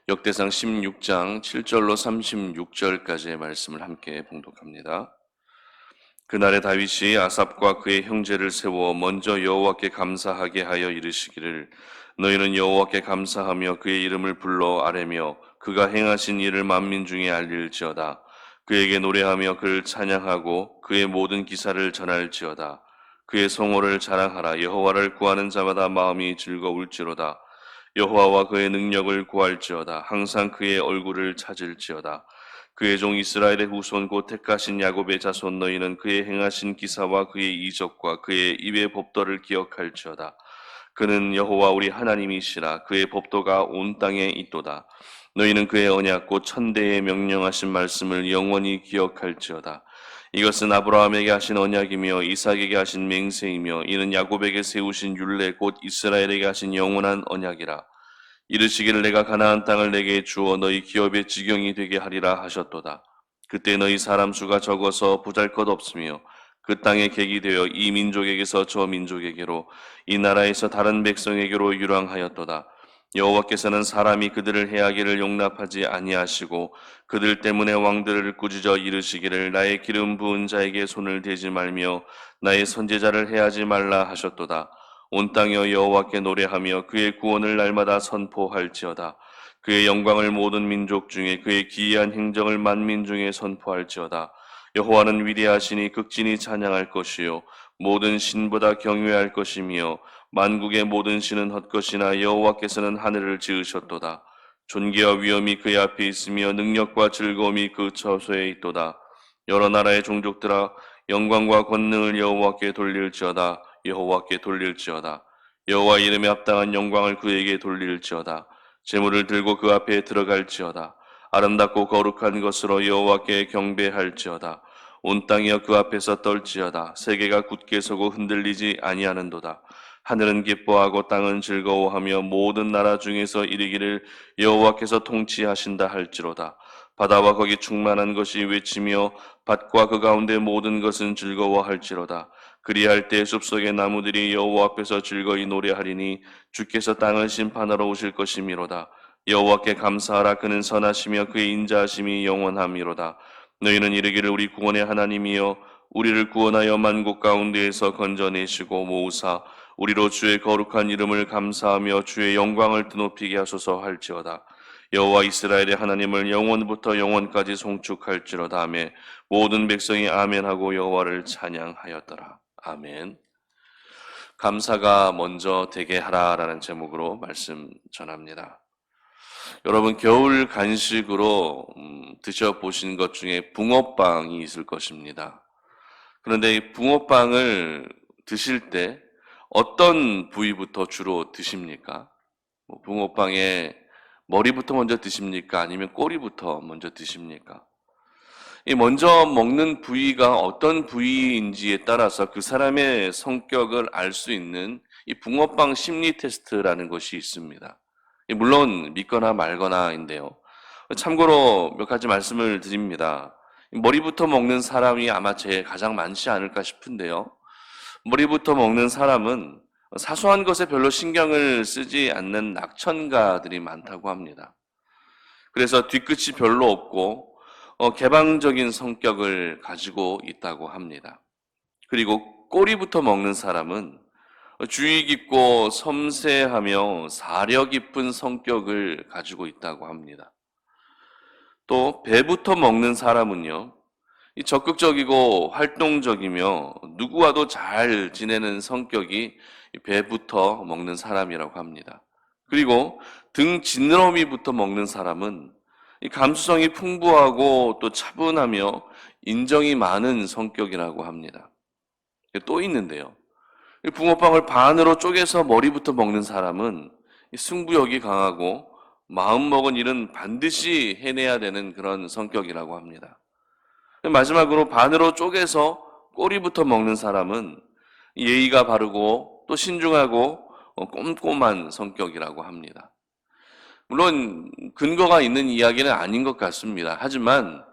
역대상 16장 7절로 36절까지의 말씀을 함께 봉독합니다. 그날에 다윗이 아삽과 그의 형제를 세워 먼저 여호와께 감사하게 하여 이르시기를 너희는 여호와께 감사하며 그의 이름을 불러 아뢰며 그가 행하신 일을 만민 중에 알릴지어다. 그에게 노래하며 그를 찬양하고 그의 모든 기사를 전할지어다. 그의 성호를 자랑하라. 여호와를 구하는 자마다 마음이 즐거울지로다. 여호와와 그의 능력을 구할지어다. 항상 그의 얼굴을 찾을지어다. 그의 종 이스라엘의 후손 곧 택하신 야곱의 자손 너희는 그의 행하신 기사와 그의 이적과 그의 입의 법도를 기억할지어다. 그는 여호와 우리 하나님이시라. 그의 법도가 온 땅에 있도다. 너희는 그의 언약 곧 천대에 명령하신 말씀을 영원히 기억할지어다. 이것은 아브라함에게 하신 언약이며 이삭에게 하신 맹세이며 이는 야곱에게 세우신 율례 곧 이스라엘에게 하신 영원한 언약이라. 이르시기를 내가 가나안 땅을 내게 주어 너희 기업의 지경이 되게 하리라 하셨도다. 그때 너희 사람 수가 적어서 보잘것없으며 그 땅에 객이 되어 이 민족에게서 저 민족에게로 이 나라에서 다른 백성에게로 유랑하였도다. 여호와께서는 사람이 그들을 해하기를 용납하지 아니하시고 그들 때문에 왕들을 꾸짖어 이르시기를 나의 기름 부은 자에게 손을 대지 말며 나의 선제자를 해하지 말라 하셨도다. 온 땅이여 여호와께 노래하며 그의 구원을 날마다 선포할지어다. 그의 영광을 모든 민족 중에 그의 기이한 행정을 만민 중에 선포할지어다. 여호와는 위대하시니 극진히 찬양할 것이요 모든 신보다 경외할 것이며 만국의 모든 신은 헛것이나 여호와께서는 하늘을 지으셨도다. 존귀와 위엄이 그의 앞에 있으며 능력과 즐거움이 그 처소에 있도다. 여러 나라의 종족들아 영광과 권능을 여호와께 돌릴지어다. 여호와께 돌릴지어다. 여호와 이름에 합당한 영광을 그에게 돌릴지어다. 제물을 들고 그 앞에 들어갈지어다. 아름답고 거룩한 것으로 여호와께 경배할지어다. 온 땅이여 그 앞에서 떨지어다. 세계가 굳게 서고 흔들리지 아니하는도다. 하늘은 기뻐하고 땅은 즐거워하며 모든 나라 중에서 이르기를 여호와께서 통치하신다 할지로다. 바다와 거기 충만한 것이 외치며 밭과 그 가운데 모든 것은 즐거워할지로다. 그리할 때 숲속의 나무들이 여호와 앞에서 즐거이 노래하리니 주께서 땅을 심판하러 오실 것이미로다. 여호와께 감사하라. 그는 선하시며 그의 인자하심이 영원함이로다. 너희는 이르기를 우리 구원의 하나님이여 우리를 구원하여 만국 가운데에서 건져내시고 모으사 우리로 주의 거룩한 이름을 감사하며 주의 영광을 드높이게 하소서 할지어다. 여호와 이스라엘의 하나님을 영원부터 영원까지 송축할지로다. 하며 모든 백성이 아멘하고 여호와를 찬양하였더라. 아멘. 감사가 먼저 되게 하라라는 제목으로 말씀 전합니다. 여러분 겨울 간식으로 드셔보신 것 중에 붕어빵이 있을 것입니다. 그런데 이 붕어빵을 드실 때 어떤 부위부터 주로 드십니까? 붕어빵의 머리부터 먼저 드십니까? 아니면 꼬리부터 먼저 드십니까? 이 먼저 먹는 부위가 어떤 부위인지에 따라서 그 사람의 성격을 알 수 있는 이 붕어빵 심리 테스트라는 것이 있습니다. 물론 믿거나 말거나인데요. 참고로 몇 가지 말씀을 드립니다. 머리부터 먹는 사람이 아마 제일 가장 많지 않을까 싶은데요. 머리부터 먹는 사람은 사소한 것에 별로 신경을 쓰지 않는 낙천가들이 많다고 합니다. 그래서 뒤끝이 별로 없고 개방적인 성격을 가지고 있다고 합니다. 그리고 꼬리부터 먹는 사람은 주의 깊고 섬세하며 사려 깊은 성격을 가지고 있다고 합니다. 또 배부터 먹는 사람은요, 적극적이고 활동적이며 누구와도 잘 지내는 성격이 배부터 먹는 사람이라고 합니다. 그리고 등 지느러미부터 먹는 사람은 감수성이 풍부하고 또 차분하며 인정이 많은 성격이라고 합니다. 또 있는데요. 붕어빵을 반으로 쪼개서 머리부터 먹는 사람은 승부욕이 강하고 마음먹은 일은 반드시 해내야 되는 그런 성격이라고 합니다. 마지막으로 반으로 쪼개서 꼬리부터 먹는 사람은 예의가 바르고 또 신중하고 꼼꼼한 성격이라고 합니다. 물론 근거가 있는 이야기는 아닌 것 같습니다. 하지만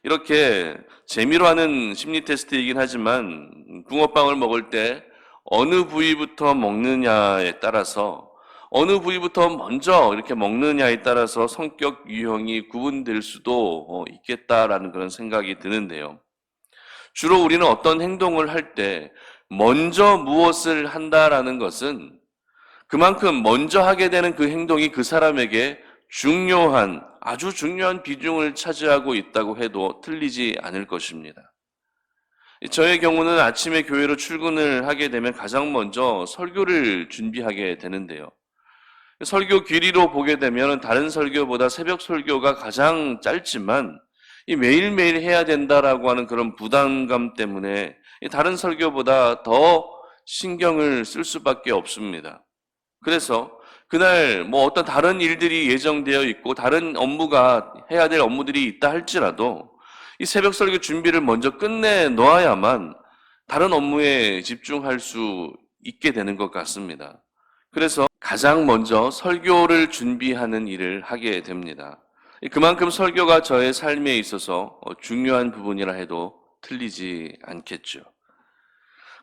이렇게 재미로 하는 심리 테스트이긴 하지만 붕어빵을 먹을 때 어느 부위부터 먹느냐에 따라서 어느 부위부터 먼저 이렇게 먹느냐에 따라서 성격 유형이 구분될 수도 있겠다라는 그런 생각이 드는데요. 주로 우리는 어떤 행동을 할 때 먼저 무엇을 한다라는 것은 그만큼 먼저 하게 되는 그 행동이 그 사람에게 아주 중요한 비중을 차지하고 있다고 해도 틀리지 않을 것입니다. 저의 경우는 아침에 교회로 출근을 하게 되면 가장 먼저 설교를 준비하게 되는데요. 설교 길이로 보게 되면 다른 설교보다 새벽 설교가 가장 짧지만 이 매일매일 해야 된다라고 하는 그런 부담감 때문에 다른 설교보다 더 신경을 쓸 수밖에 없습니다. 그래서 그날 어떤 다른 일들이 예정되어 있고 다른 업무가 해야 될 업무들이 있다 할지라도 이 새벽 설교 준비를 먼저 끝내 놓아야만 다른 업무에 집중할 수 있게 되는 것 같습니다. 그래서 가장 먼저 설교를 준비하는 일을 하게 됩니다. 그만큼 설교가 저의 삶에 있어서 중요한 부분이라 해도 틀리지 않겠죠.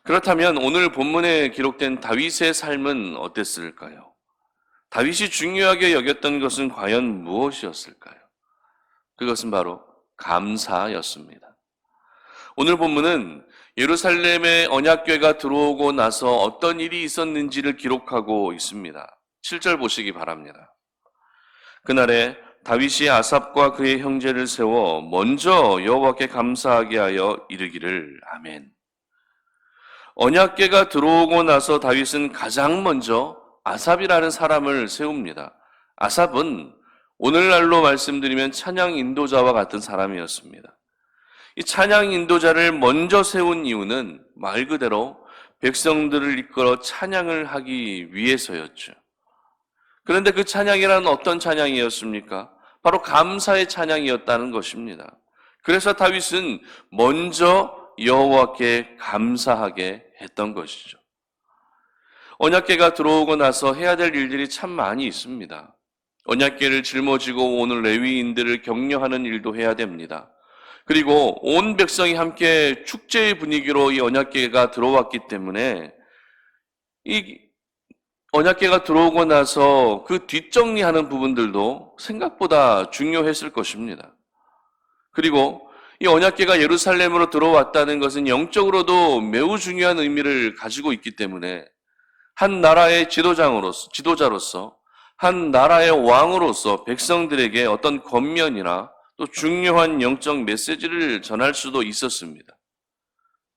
그렇다면 오늘 본문에 기록된 다윗의 삶은 어땠을까요? 다윗이 중요하게 여겼던 것은 과연 무엇이었을까요? 그것은 바로 감사였습니다. 오늘 본문은 예루살렘에 언약궤가 들어오고 나서 어떤 일이 있었는지를 기록하고 있습니다. 7절 보시기 바랍니다. 그날에 다윗이 아삽과 그의 형제를 세워 먼저 여호와께 감사하게 하여 이르기를 아멘. 언약궤가 들어오고 나서 다윗은 가장 먼저 아삽이라는 사람을 세웁니다. 아삽은 오늘날로 말씀드리면 찬양 인도자와 같은 사람이었습니다. 이 찬양 인도자를 먼저 세운 이유는 말 그대로 백성들을 이끌어 찬양을 하기 위해서였죠. 그런데 그 찬양이란 어떤 찬양이었습니까? 바로 감사의 찬양이었다는 것입니다. 그래서 다윗은 먼저 여호와께 감사하게 했던 것이죠. 언약궤가 들어오고 나서 해야 될 일들이 참 많이 있습니다. 언약궤를 짊어지고 오는 레위인들을 격려하는 일도 해야 됩니다. 그리고 온 백성이 함께 축제의 분위기로 이 언약궤가 들어왔기 때문에 이 언약궤가 들어오고 나서 그 뒷정리하는 부분들도 생각보다 중요했을 것입니다. 그리고 이 언약궤가 예루살렘으로 들어왔다는 것은 영적으로도 매우 중요한 의미를 가지고 있기 때문에 한 나라의 지도자로서 한 나라의 왕으로서 백성들에게 어떤 권면이나 또 중요한 영적 메시지를 전할 수도 있었습니다.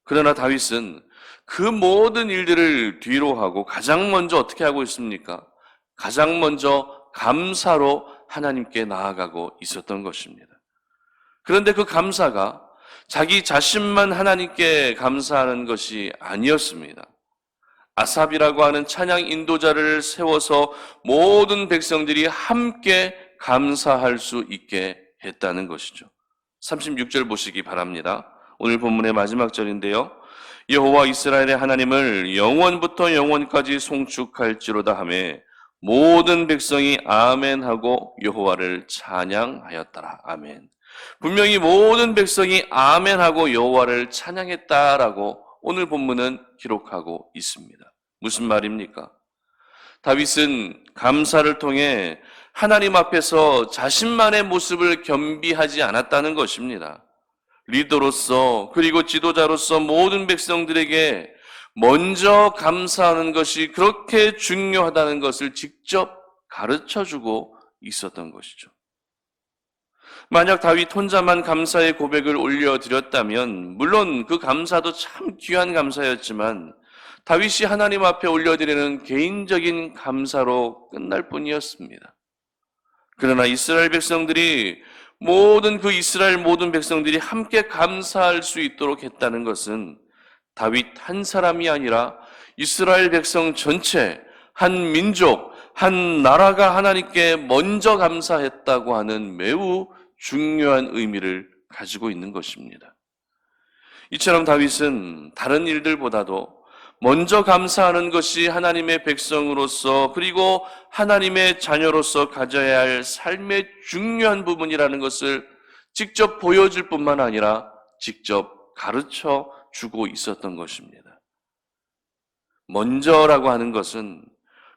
그러나 다윗은 그 모든 일들을 뒤로 하고 가장 먼저 어떻게 하고 있습니까? 가장 먼저 감사로 하나님께 나아가고 있었던 것입니다. 그런데 그 감사가 자기 자신만 하나님께 감사하는 것이 아니었습니다. 아삽이라고 하는 찬양 인도자를 세워서 모든 백성들이 함께 감사할 수 있게 했다는 것이죠. 36절 보시기 바랍니다. 오늘 본문의 마지막 절인데요. 여호와 이스라엘의 하나님을 영원부터 영원까지 송축할지로다 하매 모든 백성이 아멘하고 여호와를 찬양하였더라. 아멘. 분명히 모든 백성이 아멘하고 여호와를 찬양했다라고 오늘 본문은 기록하고 있습니다. 무슨 말입니까? 다윗은 감사를 통해 하나님 앞에서 자신만의 모습을 겸비하지 않았다는 것입니다. 리더로서 그리고 지도자로서 모든 백성들에게 먼저 감사하는 것이 그렇게 중요하다는 것을 직접 가르쳐주고 있었던 것이죠. 만약 다윗 혼자만 감사의 고백을 올려드렸다면 물론 그 감사도 참 귀한 감사였지만 다윗이 하나님 앞에 올려드리는 개인적인 감사로 끝날 뿐이었습니다. 그러나 이스라엘 백성들이 이스라엘 모든 백성들이 함께 감사할 수 있도록 했다는 것은 다윗 한 사람이 아니라 이스라엘 백성 전체, 한 민족, 한 나라가 하나님께 먼저 감사했다고 하는 매우 중요한 의미를 가지고 있는 것입니다. 이처럼 다윗은 다른 일들보다도 먼저 감사하는 것이 하나님의 백성으로서 그리고 하나님의 자녀로서 가져야 할 삶의 중요한 부분이라는 것을 직접 보여줄 뿐만 아니라 직접 가르쳐 주고 있었던 것입니다. 먼저라고 하는 것은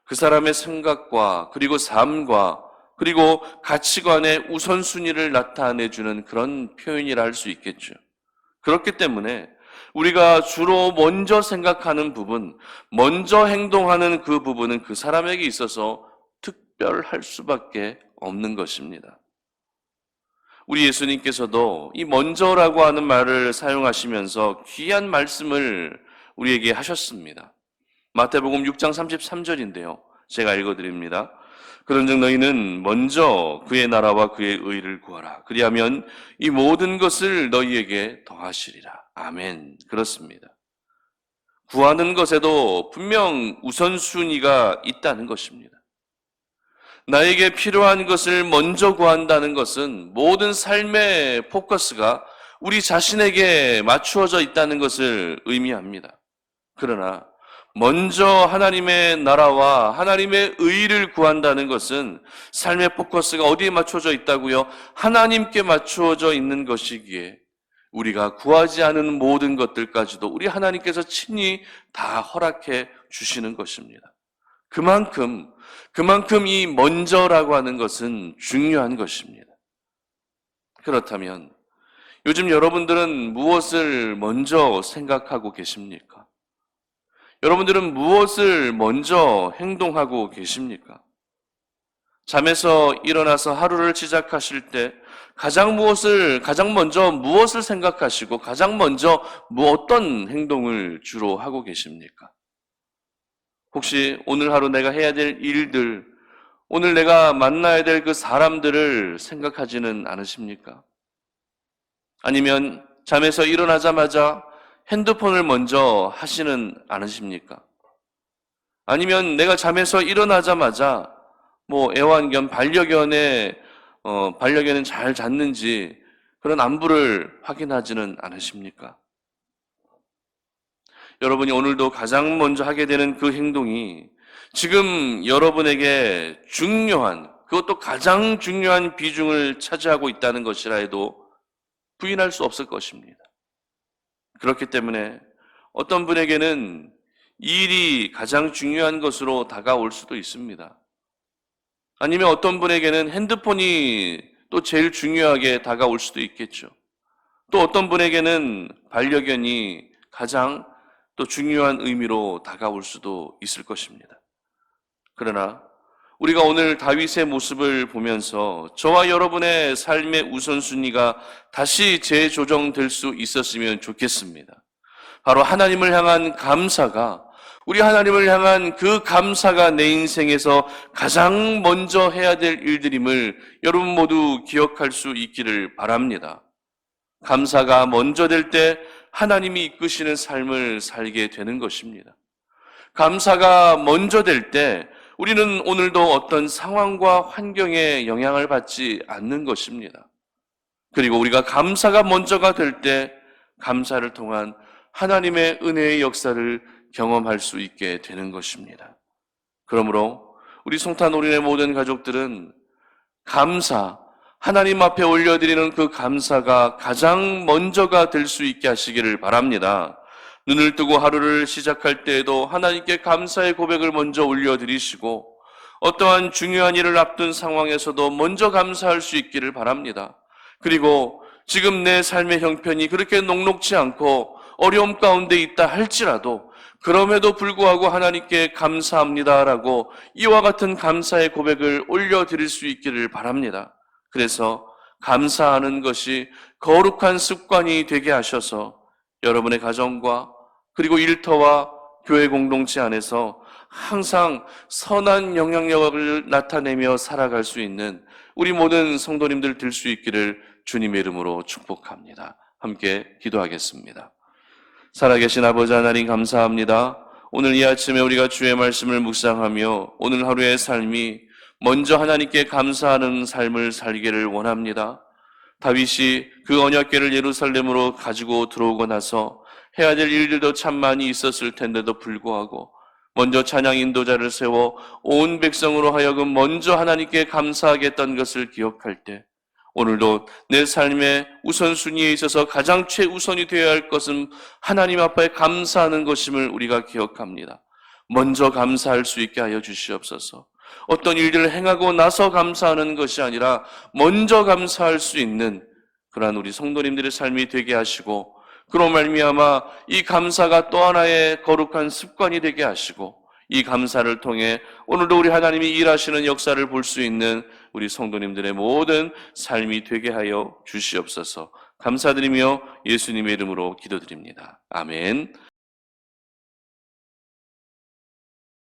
그 사람의 생각과 그리고 삶과 그리고 가치관의 우선순위를 나타내주는 그런 표현이라 할 수 있겠죠. 그렇기 때문에 우리가 주로 먼저 생각하는 부분, 먼저 행동하는 그 부분은 그 사람에게 있어서 특별할 수밖에 없는 것입니다. 우리 예수님께서도 이 먼저라고 하는 말을 사용하시면서 귀한 말씀을 우리에게 하셨습니다. 마태복음 6장 33절인데요. 제가 읽어드립니다. 그런즉 너희는 먼저 그의 나라와 그의 의를 구하라. 그리하면 이 모든 것을 너희에게 더하시리라. 아멘. 그렇습니다. 구하는 것에도 분명 우선순위가 있다는 것입니다. 나에게 필요한 것을 먼저 구한다는 것은 모든 삶의 포커스가 우리 자신에게 맞추어져 있다는 것을 의미합니다. 그러나 먼저 하나님의 나라와 하나님의 의를 구한다는 것은 삶의 포커스가 어디에 맞춰져 있다고요? 하나님께 맞추어져 있는 것이기에 우리가 구하지 않은 모든 것들까지도 우리 하나님께서 친히 다 허락해 주시는 것입니다. 그만큼 이 먼저라고 하는 것은 중요한 것입니다. 그렇다면 요즘 여러분들은 무엇을 먼저 생각하고 계십니까? 여러분들은 무엇을 먼저 행동하고 계십니까? 잠에서 일어나서 하루를 시작하실 때 가장 먼저 무엇을 생각하시고 가장 먼저 어떤 행동을 주로 하고 계십니까? 혹시 오늘 하루 내가 해야 될 일들, 오늘 내가 만나야 될 그 사람들을 생각하지는 않으십니까? 아니면 잠에서 일어나자마자 핸드폰을 먼저 하시는 않으십니까? 아니면 내가 잠에서 일어나자마자 애완견, 반려견은 잘 잤는지 그런 안부를 확인하지는 않으십니까? 여러분이 오늘도 가장 먼저 하게 되는 그 행동이 지금 여러분에게 그것도 가장 중요한 비중을 차지하고 있다는 것이라 해도 부인할 수 없을 것입니다. 그렇기 때문에 어떤 분에게는 이 일이 가장 중요한 것으로 다가올 수도 있습니다. 아니면 어떤 분에게는 핸드폰이 또 제일 중요하게 다가올 수도 있겠죠. 또 어떤 분에게는 반려견이 가장 또 중요한 의미로 다가올 수도 있을 것입니다. 그러나 우리가 오늘 다윗의 모습을 보면서 저와 여러분의 삶의 우선순위가 다시 재조정될 수 있었으면 좋겠습니다. 바로 하나님을 향한 감사가, 우리 하나님을 향한 그 감사가 내 인생에서 가장 먼저 해야 될 일들임을 여러분 모두 기억할 수 있기를 바랍니다. 감사가 먼저 될 때 하나님이 이끄시는 삶을 살게 되는 것입니다. 감사가 먼저 될 때 우리는 오늘도 어떤 상황과 환경에 영향을 받지 않는 것입니다. 그리고 우리가 감사가 먼저가 될 때 감사를 통한 하나님의 은혜의 역사를 경험할 수 있게 되는 것입니다. 그러므로 우리 송탄 올인의 모든 가족들은 하나님 앞에 올려드리는 그 감사가 가장 먼저가 될 수 있게 하시기를 바랍니다. 눈을 뜨고 하루를 시작할 때에도 하나님께 감사의 고백을 먼저 올려드리시고 어떠한 중요한 일을 앞둔 상황에서도 먼저 감사할 수 있기를 바랍니다. 그리고 지금 내 삶의 형편이 그렇게 녹록지 않고 어려움 가운데 있다 할지라도 그럼에도 불구하고 하나님께 감사합니다라고 이와 같은 감사의 고백을 올려드릴 수 있기를 바랍니다. 그래서 감사하는 것이 거룩한 습관이 되게 하셔서 여러분의 가정과 그리고 일터와 교회 공동체 안에서 항상 선한 영향력을 나타내며 살아갈 수 있는 우리 모든 성도님들 될 수 있기를 주님의 이름으로 축복합니다. 함께 기도하겠습니다. 살아계신 아버지 하나님 감사합니다. 오늘 이 아침에 우리가 주의 말씀을 묵상하며 오늘 하루의 삶이 먼저 하나님께 감사하는 삶을 살기를 원합니다. 다윗이 그 언약궤를 예루살렘으로 가지고 들어오고 나서 해야 될 일들도 참 많이 있었을 텐데도 불구하고 먼저 찬양 인도자를 세워 온 백성으로 하여금 먼저 하나님께 감사하게 했던 것을 기억할 때 오늘도 내 삶의 우선순위에 있어서 가장 최우선이 되어야 할 것은 하나님 앞에 감사하는 것임을 우리가 기억합니다. 먼저 감사할 수 있게 하여 주시옵소서. 어떤 일들을 행하고 나서 감사하는 것이 아니라 먼저 감사할 수 있는 그러한 우리 성도님들의 삶이 되게 하시고, 그로 말미암아 이 감사가 또 하나의 거룩한 습관이 되게 하시고, 이 감사를 통해 오늘도 우리 하나님이 일하시는 역사를 볼 수 있는 우리 성도님들의 모든 삶이 되게 하여 주시옵소서. 감사드리며 예수님의 이름으로 기도드립니다. 아멘.